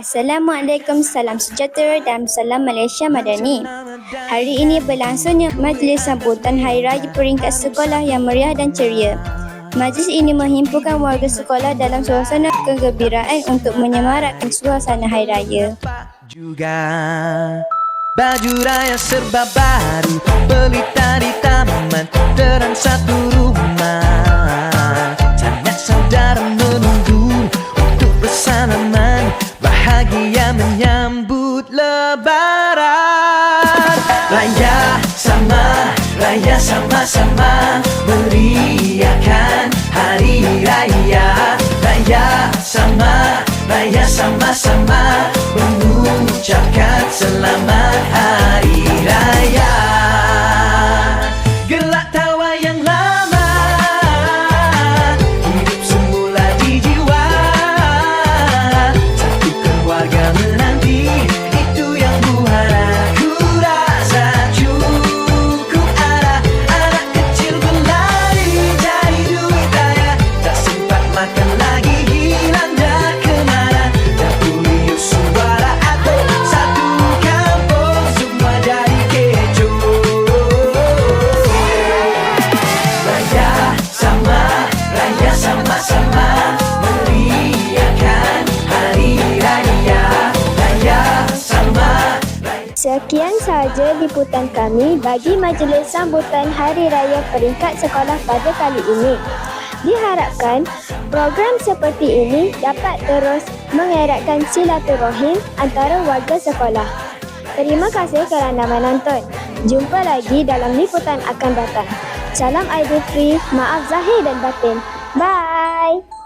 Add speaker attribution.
Speaker 1: Assalamualaikum, salam sejahtera dan salam Malaysia Madani. Hari ini berlangsungnya majlis sambutan Hari Raya peringkat sekolah yang meriah dan ceria. Majlis ini menghimpunkan warga sekolah dalam suasana kegembiraan untuk menyemarakkan suasana Hari Raya.
Speaker 2: Juga baju raya serba baru, pelita di taman, terang satu rumah. Sanak saudara menunggu untuk bersalaman, bahagia menyambut Lebaran. Raya sama-sama meriahkan Hari Raya. Raya sama-sama mengucapkan selamat Hari Raya. Gelak tawa yang lama hidup semula di jiwa, satu keluarga menanti, itu yang buhara. Ku rasa cukup ada anak kecil berlari cari duit raya, tak sempat makan lagi, hilang dah kemana. Dapur riuh suara atau satu kampung, semua jadi kecoh. Raya sama-sama meriahkan Hari Raya.
Speaker 1: Sekian sahaja liputan kami bagi majlis sambutan Hari Raya peringkat sekolah pada kali ini. Diharapkan program seperti ini dapat terus mengeratkan silaturahim antara warga sekolah. Terima kasih kerana menonton. Jumpa lagi dalam liputan akan datang. Salam Aidilfitri, maaf zahir dan batin. Bye.